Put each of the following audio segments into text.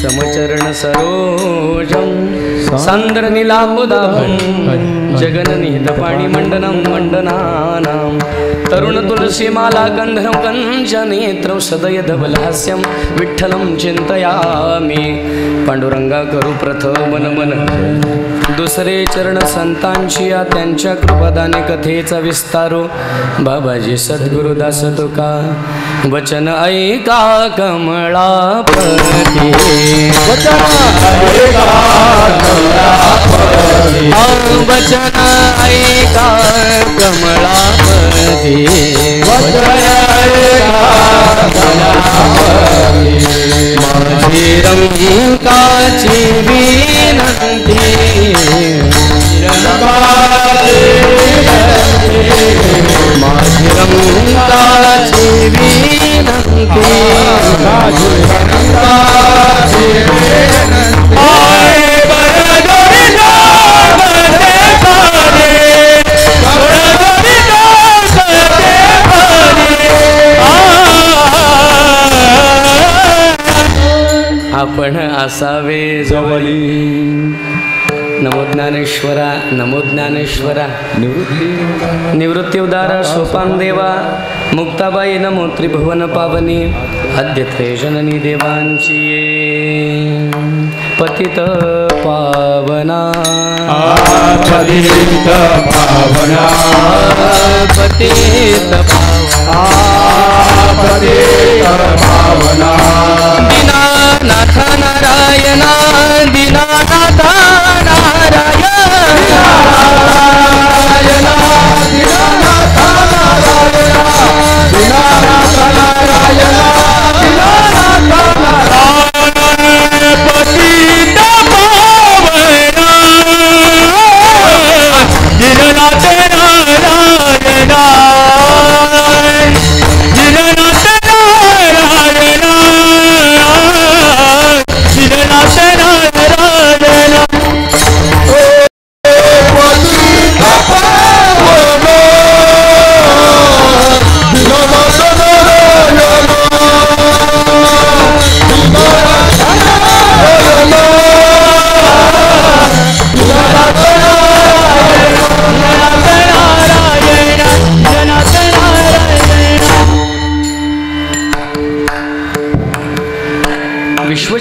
समचरण सरोजं सान्द्रनीलाम्बुदाभं जगन्निहितपाणि मण्डनं मण्डनानां तरुण तुलसीमाला गन्धर्व कञ्चनेत्रं सदय धवलहास्यं विठ्ठलं चिन्तयामि पांडुरंगा करू प्रथम नमन दुसरे चरण संतांची या त्यांच्या कृपादाने कथेचा विस्तारो बाबाजी सद्गुरुदास तुका वचन ऐका कमळापती वचन ऐका कमळापती माझी रंकाची विनंती माझी रंकाची विनंती आपण असावे जवळी नमो ज्ञानेश्वरा नमो ज्ञानेश्वरा निवृत्ती उदारा सोपान देवा मुक्ताबाई नमो त्रिभुवन पावनी अद्यत्वे जननी देवांची पतित पावना पतित पावना पतित पावना दीनानाथ नारायणा दीनानाथ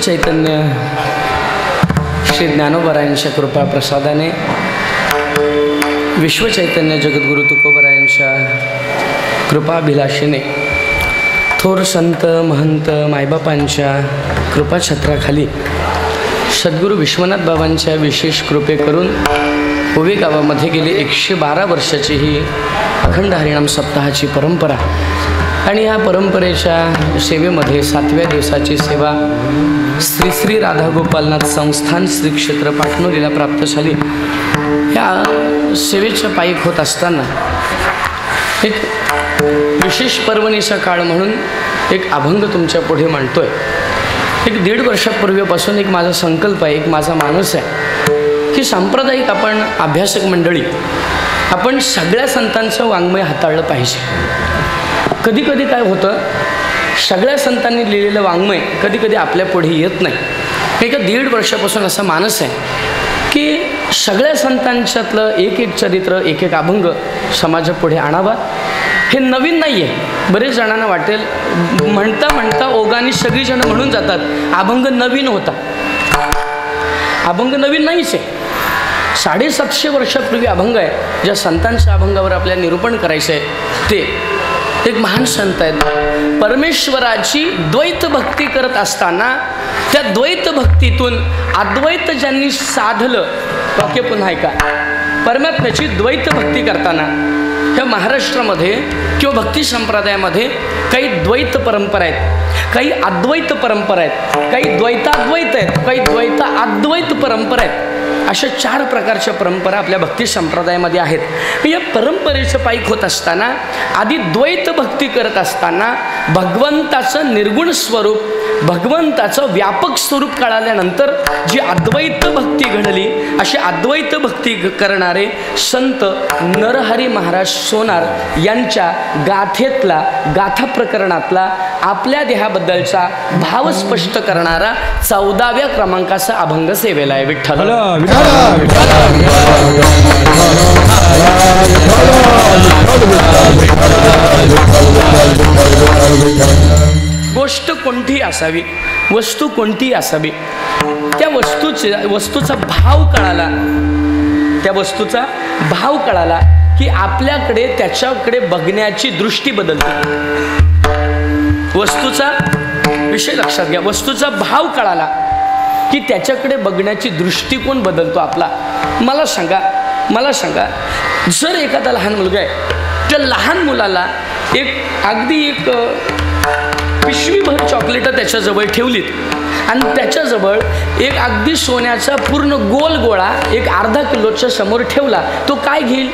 चैतन्य श्री ज्ञानोबरायांच्या कृपा प्रसादाने विश्व चैतन्य जगद्गुरु तुकोबरायांच्या कृपाभिलाषेने थोर संत महंत मायबापांच्या कृपाछत्राखाली सद्गुरू विश्वनाथ बाबांच्या विशेष कृपे करून उवे गावामध्ये गेली 112 वर्षाची ही अखंड हरिनाम सप्ताहाची परंपरा आणि या परंपरेच्या सेवेमध्ये 7व्या दिवसाची सेवा श्री श्री राधा गोपालनाथ संस्थान श्री क्षेत्र पाटणोलीला प्राप्त झाली। या सेवेच्या पायीक होत असताना एक विशेष पर्वणीचा काळ म्हणून एक अभंग तुमच्या पुढे मांडतोय। एक 1.5 वर्षापूर्वीपासून एक माझा संकल्प आहे, एक माझा मानस आहे की सांप्रदायिक आपण अभ्यासक मंडळी आपण सगळ्या संतांचं वाङ्मय हाताळलं पाहिजे। कधी कधी काय होतं, सगळ्या संतांनी लिहिलेलं वाङ्मय कधी कधी आपल्या पुढे येत नाही। एक 1.5 वर्षापासून असा मानस आहे की सगळ्या संतांच्यातलं एक एक चरित्र एक एक अभंग समाजापुढे आणावा। हे नवीन नाही आहे, बरेच जणांना वाटेल म्हणता म्हणता ओघाने सगळीजण म्हणून जातात अभंग नवीन होता। अभंग नवीन नाहीच आहे, 750 वर्षापूर्वी अभंग आहे। ज्या संतांच्या अभंगावर आपल्याला निरूपण करायचं आहे ते एक महान संत आहेत। परमेश्वराची द्वैत भक्ती करत असताना त्या द्वैत भक्तीतून अद्वैत ज्यांनी साधलं, वाक्य पुन्हा ऐका, परमात्म्याची द्वैत भक्ती करताना ह्या महाराष्ट्रामध्ये किंवा भक्ती संप्रदायामध्ये काही द्वैत परंपरा आहेत, काही अद्वैत परंपरा आहेत, काही द्वैताद्वैत आहेत, काही द्वैत अद्वैत परंपरा आहेत। अशा 4 प्रकारच्या परंपरा आपल्या भक्ती संप्रदायामध्ये आहेत. या परंपरेचं पाईक होत असताना आधी द्वैत भक्ती करत असताना भगवंताचं निर्गुण स्वरूप, भगवंताचं व्यापक स्वरूप कळाल्यानंतर जी अद्वैत भक्ती घडली, अशी अद्वैत भक्ती करणारे संत नरहरी महाराज सोनार यांच्या गाथेतला, गाथा प्रकरणातला आपल्या देहाबद्दलचा भाव स्पष्ट करणारा 14व्या क्रमांकाचा अभंग सेवेला आहे. विठ्ठल गोष्ट कोणती असावी, वस्तू कोणती असावी, त्या वस्तूचा भाव कळाला, त्या वस्तूचा भाव कळाला की आपल्याकडे त्याच्याकडे बघण्याची दृष्टी बदलते. वस्तूचा विषय लक्षात घ्या. वस्तूचा भाव कळाला की त्याच्याकडे बघण्याची दृष्टिकोन बदलतो आपला. मला सांगा जर एखादा लहान मुलगा आहे, त्या लहान मुलाला अगदी एक पिशवीभर चॉकलेट त्याच्याजवळ ठेवलीत आणि त्याच्याजवळ एक अगदी सोन्याचा पूर्ण गोल गोळा एक अर्धा किलोच्या समोर ठेवला, तो काय घेईल?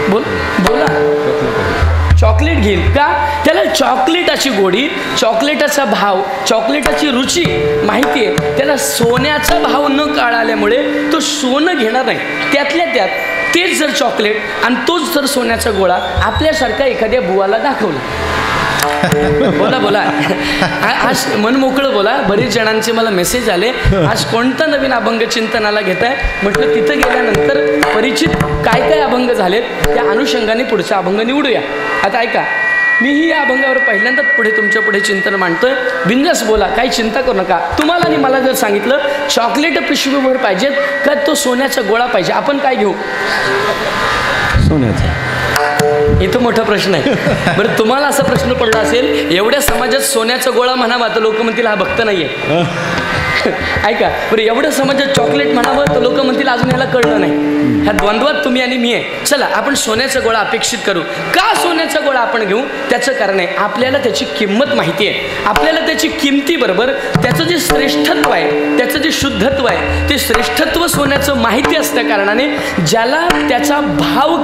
बोला. चॉकलेट घेईल का? त्याला चॉकलेटाची गोडी, चॉकलेटाचा भाव, चॉकलेटाची रुची माहिती आहे. त्याला सोन्याचा भाव न कळाल्यामुळे तो सोनं घेणार नाही. त्यातल्या त्यात तेच जर चॉकलेट आणि तोच जर सोन्याचा गोळा आपल्यासारखा एखाद्या बुवाला दाखवला, बोला आज मन मोकळं बोला. बरेच जणांचे मला मेसेज आले, आज कोणता नवीन अभंग चिंतनाला घेताय? म्हटलं तिथं गेल्यानंतर परिचित काय काय अभंग झालेत त्या अनुषंगाने पुढचा अभंग निवडूया. आता ऐका, मीही या अभंगावर पहिल्यांदाच तुमच्या पुढे चिंतन मांडतोय. बिंदास बोला, काही चिंता करू नका. तुम्हाला आणि मला जर सांगितलं चॉकलेट पिशवीभर पाहिजेत का तो सोन्याचा गोळा पाहिजे, आपण काय घेऊ? सोन्याचा. इथं मोठा प्रश्न आहे. बरं, तुम्हाला असा प्रश्न पडला असेल, एवढ्या समाजात सोन्याचा गोळा म्हणावा तर लोक म्हणतील हा भक्त नाहीये. ऐका बरं, एवढ्या समाजात चॉकलेट म्हणावं तर लोक म्हणतील अजून याला कळलं नाही. ह्या द्वंद्वात तुम्ही आणि मी आहे. चला आपण सोन्याचा गोळा अपेक्षित करू. का सोन्याचा गोळा आपण घेऊ? त्याचं कारण आहे आपल्याला त्याची किंमत माहिती आहे. आपल्याला त्याची किमतीबरोबर त्याचं जे श्रेष्ठत्व आहे, त्याचं जे शुद्धत्व आहे, ते श्रेष्ठत्व सोन्याचं माहिती असल्या कारणाने ज्याला त्याचा भाव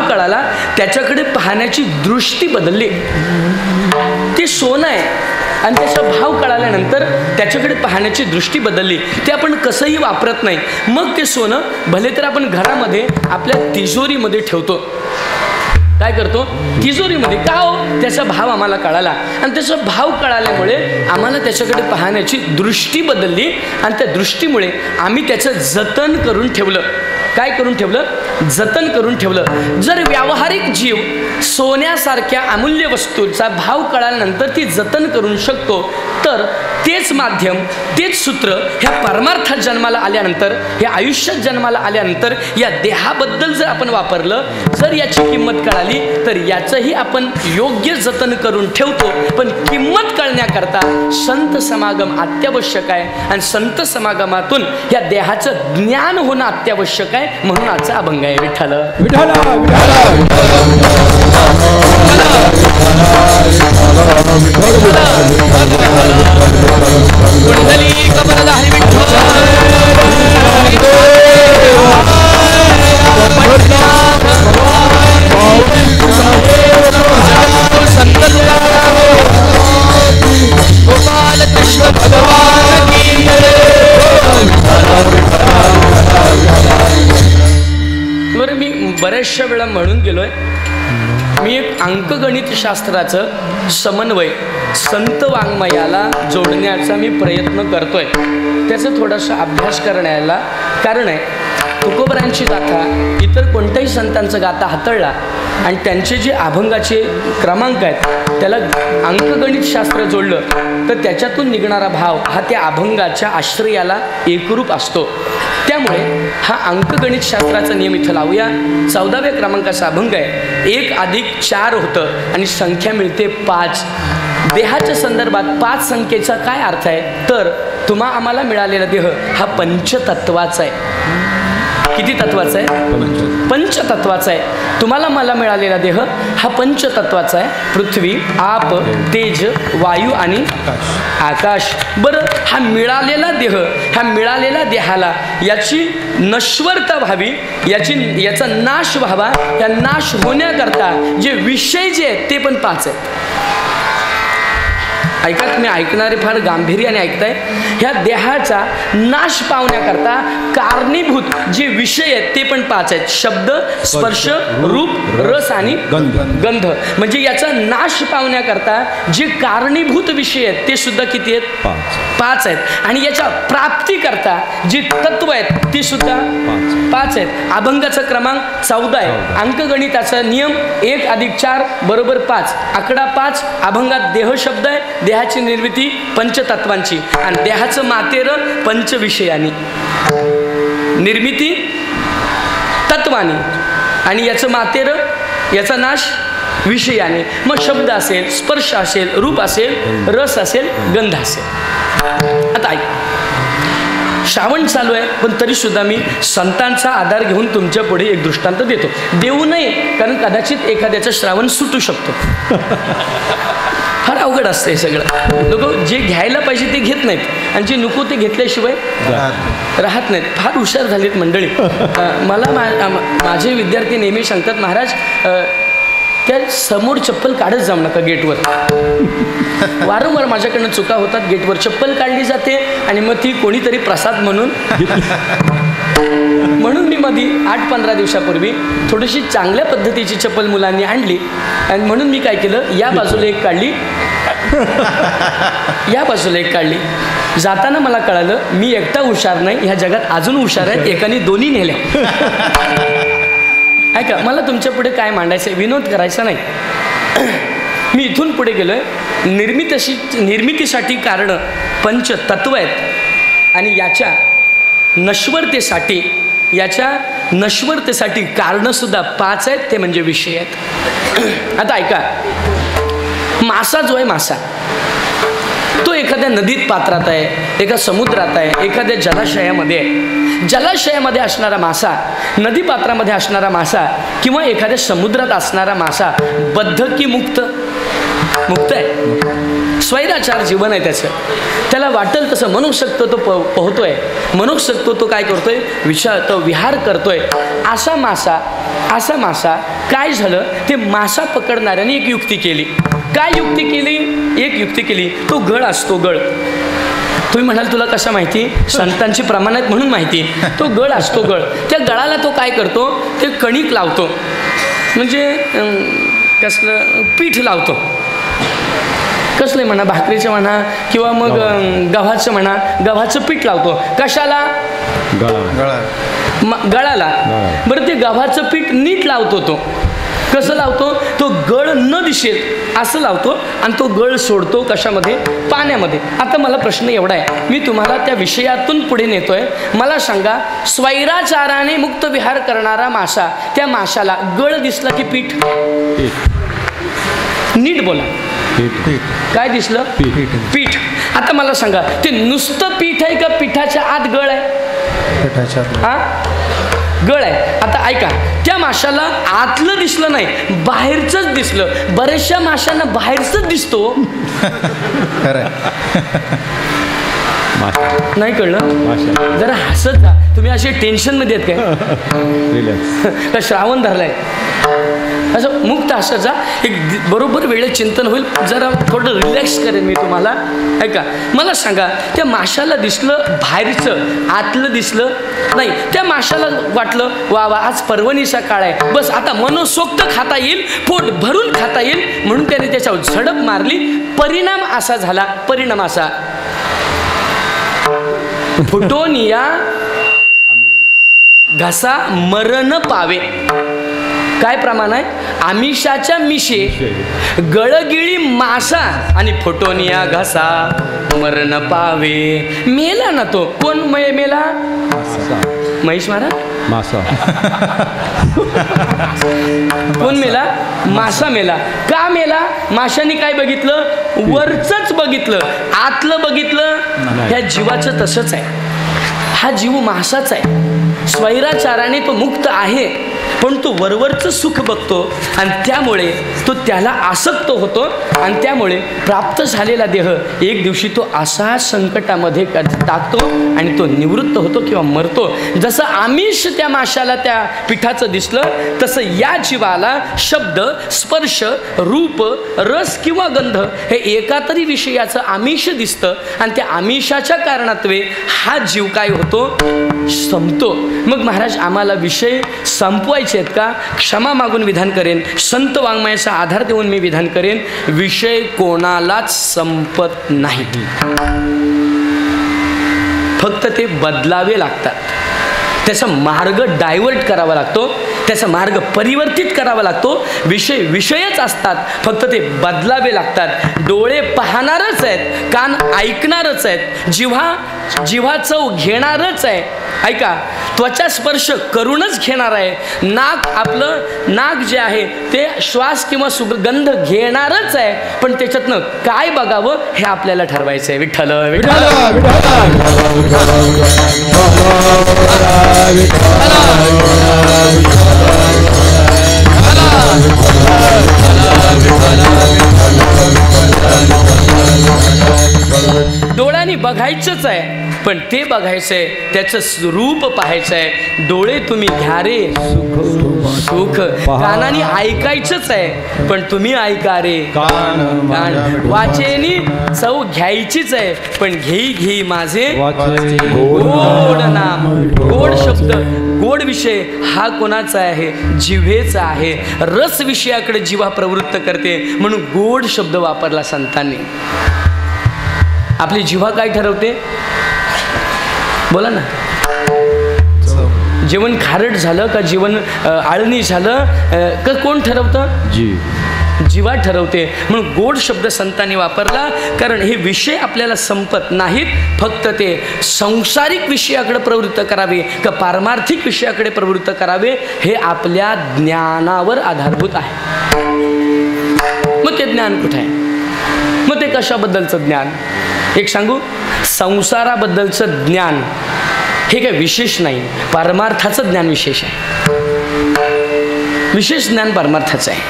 कळाला, त्याच्याकडे पाहण्याची दृष्टी बदलली. ते सोनं आहे आणि त्याचा भाव कळाल्यानंतर त्याच्याकडे पाहण्याची दृष्टी बदलली. ते आपण कसंही वापरत नाही. मग ते सोनं भले तर आपण घरामध्ये आपल्या तिजोरीमध्ये ठेवतो. काय करतो? तिजोरीमध्ये. का हो? त्याचा भाव आम्हाला कळाला आणि त्याचा भाव कळाल्यामुळे आम्हाला त्याच्याकडे पाहण्याची दृष्टी बदलली आणि त्या दृष्टीमुळे आम्ही त्याचं जतन करून ठेवलं. काय करून ठेवलं? जतन करून ठेवलं. जर व्यावहारिक जीव सोन्यासारख्या अमूल्य वस्तूचा भाव कळाल्यानंतर ती जतन करू शकतो, तर तेच माध्यम, तेच सूत्र ह्या परमार्थात जन्माला आल्यानंतर, ह्या आयुष्यात जन्माला आल्यानंतर या देहाबद्दल जर आपण वापरलं, जर याची किंमत कळाली तर याचंही आपण योग्य जतन करून ठेवतो. पण किंमत कळण्याकरता संत समागम अत्यावश्यक आहे आणि संत समागमातून या देहाचं ज्ञान होणं अत्यावश्यक आहे. म्हणून आजचा अभंग आहे. विठ्ठल बरं, मी बऱ्याचशा वेळा म्हणून गेलोय, मी एक अंकगणित शास्त्राचं समन्वय संत वाङ्मयाला जोडण्याचा मी प्रयत्न करतोय. त्याचा थोडासा अभ्यास करण्याला कारण आहे. तुकोबरांची गाथा इतर कोणत्याही संतांचं गाथा हाताळला आणि त्यांचे जे अभंगाचे क्रमांक आहेत त्याला अंकगणित शास्त्र जोडलं तर त्याच्यातून निघणारा भाव हा त्या अभंगाच्या आश्रयाला एकरूप असतो. त्यामुळे हा अंकगणित शास्त्राचा नियम इथं लावूया. 14व्या क्रमांकाचा अभंग आहे. 1 + 4 होतं आणि संख्या मिळते 5. देहाच्या संदर्भात 5 संख्येचा काय अर्थ आहे तर तुम्हा आम्हाला मिळालेला देह हा पंचतत्वाचा आहे. किती तत्वाचा आहे? पंचतत्वाचा आहे. तुम्हाला मला मिळालेला देह हा पंचतत्वाचा आहे. पृथ्वी, आप, तेज, वायू आणि आकाश. बरं, हा मिळालेला देह, ह्या मिळालेल्या देहाला याची नश्वरता व्हावी, याचा नाश व्हावा. या नाश होण्याकरता जे विषय जे आहेत ते पण 5 आहेत. ऐका, तुम्ही ऐकणारे फार गांभीर्याने ऐकताय. ह्या देहाचा नाश पावण्याकरता कारणीभूत जे विषय आहेत ते पण 5 आहेत. शब्द, स्पर्श, रूप, रस आणि गंध. म्हणजे याचा नाश पावण्याकरता जे कारणीभूत विषय आहेत ते सुद्धा किती आहेत? 5 आहेत. आणि याच्या प्राप्तीकरता जे तत्व आहेत ते सुद्धा 5 आहेत. अभंगाचा क्रमांक 14 आहे. अंकगणिताचा नियम 1 + 4 = 5. आकडा 5. अभंगात देह शब्द आहे. देहाची निर्मिती पंचतत्वांची आणि देहाचं मातेर पंचविषयानी, निर्मिती तत्वानी आणि याचं मातेर, याचा नाश विषयाने. मग शब्द असेल, स्पर्श असेल, रूप असेल, रस असेल, गंध असेल. आता ऐक, श्रावण चालू आहे पण तरी सुद्धा मी संतांचा आधार घेऊन तुमच्या पुढे एक दृष्टांत देतो. देऊ नये कारण कदाचित एखाद्याचं श्रावण सुटू शकतो. फार अवघड असतं हे सगळं. लोक जे घ्यायला पाहिजे ते घेत नाहीत आणि जे नको ते घेतल्याशिवाय राहत नाहीत. फार हुशार झालीत मंडळी. मला माझे विद्यार्थी नेहमी सांगतात, महाराज त्या समोर चप्पल काढत जाऊ नका गेटवर. वारंवार माझ्याकडनं चुका होतात. गेटवर चप्पल काढली जाते आणि मग ती कोणीतरी प्रसाद म्हणून मी मध्ये 8-15 दिवसापूर्वी थोडीशी चांगल्या पद्धतीची चप्पल मुलांनी आणली आणि म्हणून मी काय केलं, या बाजूला एक काढली, या बाजूला एक काढली. जाताना मला कळालं मी एकटा हुशार नाही, ह्या जगात अजून हुशार आहेत, एकाने दोन्ही नेल्या. ऐका, मला तुमच्या पुढे काय मांडायचं आहे, विनोद करायचा नाही. मी इथून पुढे गेलोय. निर्मितीसाठी कारण पंचतत्व आहेत आणि याच्या नश्वरतेसाठी कारणंसुद्धा 5 आहेत. ते म्हणजे विषय आहेत. आता ऐका, मासा जो आहे, मासा तो एखाद्या नदीत पात्रात आहे, एका समुद्रात आहे, एखाद्या जलाशयामध्ये आहे. जलाशयामध्ये असणारा मासा, नदी पात्रामध्ये असणारा मासा किंवा एखाद्या समुद्रात असणारा मासा बद्ध की मुक्त? मुक्त आहे. स्वैराचार जीवन आहे त्याचं. त्याला वाटेल तसं म्हणू शकतो तो पोहतोय, म्हणू शकतो तो काय करतोय, तो विहार करतोय. असा मासा काय झालं, ते मासा पकडणाऱ्याने एक युक्ती केली. काय युक्ती केली? एक युक्ती केली. तो गळ असतो, गळ. तुम्ही म्हणाल तुला कशा माहिती? संतांची प्रमाण आहेत म्हणून माहिती. तो गळ असतो, गळ. त्या गळाला तो काय करतो, ते कणिक लावतो, म्हणजे कसलं पीठ लावतो. कसलं म्हणा, भाकरीचं म्हणा किंवा मग गव्हाचं म्हणा, गव्हाचं पीठ लावतो. कशाला? गळाला. बरं, ते गव्हाचं पीठ नीट लावतो. तो कसं लावतो? तो गळ न दिसेल असं लावतो आणि तो गळ सोडतो कशामध्ये? पाण्यामध्ये. आता मला प्रश्न एवढा आहे, मी तुम्हाला त्या विषयातून पुढे नेतोय. मला सांगा, स्वैराचाराने मुक्त विहार करणारा मासा, त्या माशाला गळ दिसला की पीठ? नीट बोला. काय दिसलं? पीठ. आता मला सांगा, ते नुसतं पीठ आहे का पिठाच्या आत गळ आहे? हा, गळ आहे. आता ऐका, त्या माशाला आतलं दिसलं नाही, बाहेरचंच दिसलं. बऱ्याचशा माशांना बाहेरचंच दिसतो. नाही कळलं? जरा हसत जा. तुम्ही असे टेन्शन मध्ये आहेत काय? श्रावण धरलाय असं मुक्त असं जा. एक बरोबर वेळेत चिंतन होईल. जरा थोडं रिलॅक्स करेन मी तुम्हाला. ऐका, मला सांगा, त्या माशाला दिसलं बाहेरचं, आतलं दिसलं नाही. त्या माशाला वाटलं वा वा, आज पर्वणीचा काळ आहे, बस आता मनसोक्त खाता येईल, पोट भरून खाता येईल, म्हणून त्याने त्याच्यावर झडप मारली. परिणाम असा झाला, परिणाम असा, फुटोनिया घसा मरण पावे. काय प्रमाण आहे? आमिषाच्या मिशे, गळगिळी मासा आणि फुटोनिया घसा मरण पावे. मेला ना तो. कोण मेला? महेश महाराज. मासा. कोण मेला? मासा मेला. का मेला? माशाने काय बघितलं? वरचंच बघितलं, आतलं बघितलं. ह्या जीवाचं तसंच आहे. हा जीव मासाच आहे. स्वैराचाराने तो मुक्त आहे, पण तो वरवरचं सुख बघतो आणि त्यामुळे तो त्याला आसक्त होतो आणि त्यामुळे प्राप्त झालेला देह एक दिवशी तो असा संकटामध्ये टाकतो आणि तो निवृत्त होतो किंवा मरतो. जसं आमिष त्या माशाला त्या पिठाचं दिसलं, तसं या जीवाला शब्द, स्पर्श, रूप, रस किंवा गंध हे एका तरी विषयाचं आमिष दिसतं आणि त्या आमिषाच्या कारणात्वे हा जीव काय होतो, संपतो. मग महाराज आम्हाला विषय संपवायचे आहेत का? क्षमा मागून विधान करेन, संत वाङ्मयाचा आधार देऊन मी विधान करेन, विषय कोणालाच संपत नाही, फक्त ते बदलावे लागतात. त्याचा मार्ग डायव्हर्ट करावा लागतो, त्याचा मार्ग परिवर्तित करावा लागतो. विषय विषयच असतात, फक्त ते बदलावे लागतात. डोळे पाहणारच आहेत, कान ऐकणारच आहेत, जिव्हा चव घेणारच आहे. ऐका, त्वचा स्पर्श करूनच घेणार आहे. नाक जे आहे ते श्वास किंवा सुगंध घेणारच आहे, पण त्याच्यातनं काय बघावं हे आपल्याला ठरवायचं आहे. विठ्ठल विठ्ठल डोळ्यांनी बघायचंच आहे, पण ते बघायचंय, त्याचं रूप पाहायचंय. डोळे तुम्ही घ्या रे सुख, कानाने ऐकायचंच आहे, पण तुम्ही ऐका रे कान. वाचेनी चव घ्यायचीच आहे, पण घेई माझे गोड नाम. गोड शब्द, गोड विषय हा कोणाचा आहे, जिव्हेचा आहे. रस विषयाकडे जिव्हा प्रवृत्त करते, म्हणून गोड शब्द वापरला संतांनी. आपली जिव्हा काय ठरवते, बोला ना. जेवण खारट झालं का जेवण आळणी झालं का कोण ठरवतं, जिव्हा ठरवते. म्हणून गोड शब्द संतांनी वापरला, कारण हे विषय आपल्याला संपत नाहीत. फक्त ते सांसारिक विषयाकडे प्रवृत्त करावे का पारमार्थिक विषयाकडे प्रवृत्त करावे हे आपल्या ज्ञानावर आधारभूत आहे. मग ते ज्ञान कुठे आहे, मग ते कशाबद्दलचं ज्ञान. एक सांगू, संसाराबद्दलचं ज्ञान हे काय विशेष नाही, परमार्थाचं ज्ञान विशेष आहे. विशेष ज्ञान परमार्थाचं आहे.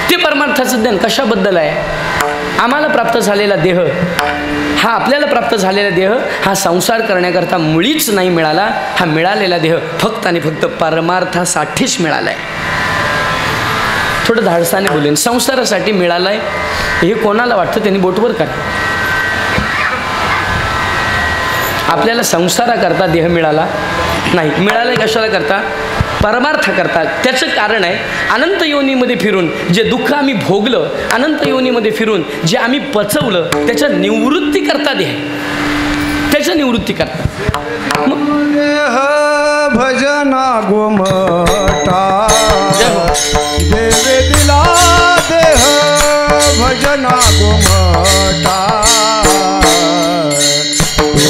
ते परमार्थाचं ज्ञान कशाबद्दल आहे, आम्हाला प्राप्त झालेला देह हा, आपल्याला प्राप्त झालेला देह हा संसार करण्याकरता मुळीच नाही मिळाला. हा मिळालेला देह फक्त आणि फक्त परमार्थासाठीच मिळाला आहे. थोडं धाडसाने बोलेन, संसारासाठी मिळाला आहे हे कोणाला वाटतं त्यांनी बोटवर करा. आपल्याला संसाराकरता देह मिळाला नाही, मिळाला कशाला करता, परमार्थ करता. त्याचं कारण आहे, अनंत योनीमध्ये फिरून जे दुःख आम्ही भोगलं, अनंत योनीमध्ये फिरून जे आम्ही पचवलं, त्याच्या निवृत्ती करता देह, त्याच्या निवृत्ती करता. भजना गोमटा देवे दिला देह, भजना गोमटा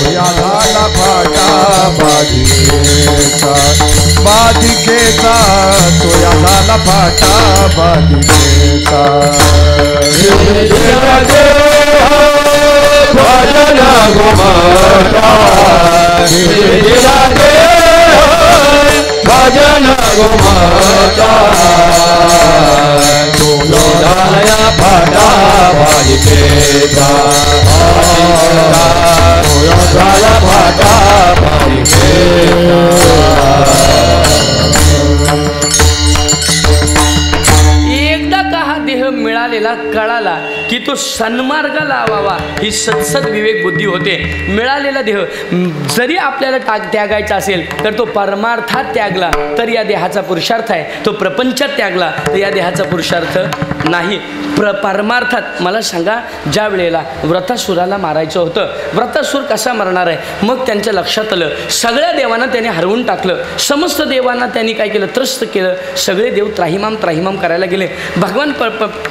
झाला फाटा बाधिकेचा, तोया झाला फाटा बाधिकेचा. भजना गोमटा भजना गोमटा, तोया फाटा बाधिकेचा, झाला फाटा बाधिकेचा. एकदा का हा देह मिळालेला कळाला की तो सन्मार्गाला लावावा, ही सत्सद विवेक बुद्धी होते. मिळालेला देह जरी आपल्याला त्यागायचा असेल तर तो परमार्थात त्यागला तर या देहाचा पुरुषार्थ आहे, तो प्रपंचात त्यागला तर या देहाचा पुरुषार्थ नाही. परमार्थात मला सांगा, ज्या वेळेला व्रतासुराला मारायचं होतं, व्रतासुर कसा मरणार आहे, मग त्यांच्या लक्षात आलं सगळ्या देवांना त्याने हरवून टाकलं, समस्त देवांना त्यांनी काय केलं, त्रस्त केलं. सगळे देव त्राहिमाम त्राहिमाम करायला गेले. भगवान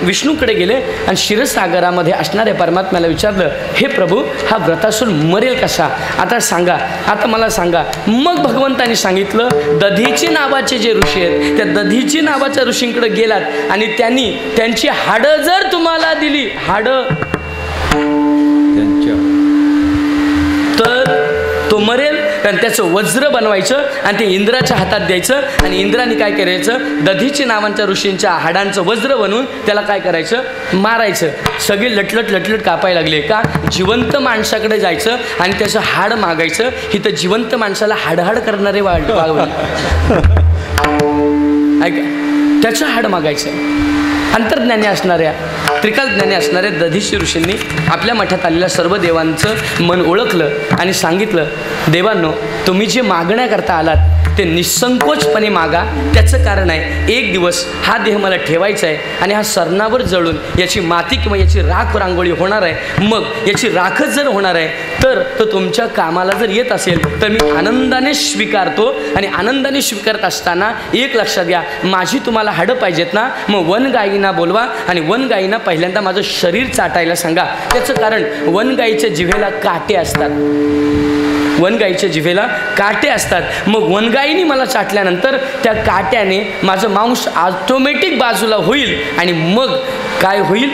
विष्णूकडे गेले आणि क्षीरसागरामध्ये असणाऱ्या परमात्म्याला विचारलं, हे प्रभू हा व्रतासुर मरेल कसा, आता सांगा, आता मला सांगा. मग भगवंतांनी सांगितलं, दधीची नावाचे जे ऋषी आहेत त्या दधीची नावाच्या ऋषींकडे गेलात आणि त्यांनी त्यांची हाडं जर तुम्हाला दिली, हाडं तर तो मरेल, आणि त्याचं वज्र बनवायचं आणि ते इंद्राच्या हातात द्यायचं आणि इंद्राने काय करायचं दधीची नावांच्या ऋषींच्या हाडांचं वज्र बनवून त्याला काय करायचं मारायचं. सगळे लटलट कापायला लागले का जिवंत माणसाकडे जायचं आणि त्याचं हाड मागायचं. ही तर जिवंत माणसाला हाडहाड करणारे ऐका त्याचं हाड मागायचं. अंतर्ज्ञानी असणाऱ्या त्रिकालज्ञानी असणाऱ्या दधीची ऋषींनी आपल्या मठात आलेल्या सर्व देवांचं मन ओळखलं आणि सांगितलं देवांनो तुम्ही जे मागण्याकरता आलात ते निसंकोचपणे मागा. त्याचं कारण आहे एक दिवस हा देह मला ठेवायचा आहे आणि हा सरणावर जळून याची माती किंवा याची राख रांगोळी होणार आहे. मग याची राखच जर होणार आहे तर तो तुमच्या कामाला जर येत असेल तर मी आनंदाने स्वीकारतो. आणि आनंदाने स्वीकारत असताना एक लक्षात घ्या माझी तुम्हाला हाडं पाहिजेत ना मग वनगायींना बोलवा आणि वनगायींना पहिल्यांदा माझं शरीर चाटायला सांगा. त्याचं कारण वनगायीच्या जिभेला काटे असतात. वनगाईच्या जिभेला काटे असतात. मग वनगाईने मला चाटल्यानंतर त्या काट्याने माझं मांस ऑटोमॅटिक बाजूला होईल आणि मग काय होईल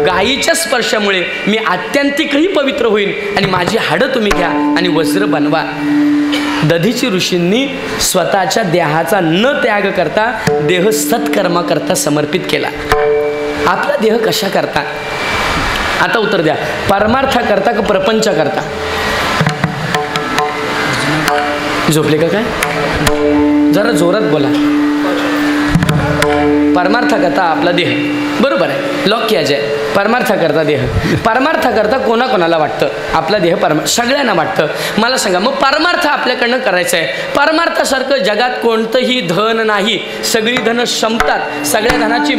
गायीच्या स्पर्शामुळे मी आत्यंतिकही पवित्र होईल आणि माझी हाडं तुम्ही घ्या आणि वज्र बनवा. दधीची ऋषींनी स्वतःच्या देहाचा न त्याग करता देह सत्कर्माकरता समर्पित केला. आपला देह कशा करता आता उत्तर द्या. परमार्था करता का प्रपंच करता? झोपले का काय जरा जोरात बोला. परमार्था करता आपला देह बरोबर आहे लॉक किया जाय. परमार्था करता देह परमार्था करता कोणाकोणाला वाटतं आपला देह सगळ्यांना वाटतं. मला सांगा मग परमार्थ आपल्याकडनं करायचं आहे. परमार्थासारखं जगात कोणतंही धन नाही. सगळी धनं संपतात. सगळ्या धनाची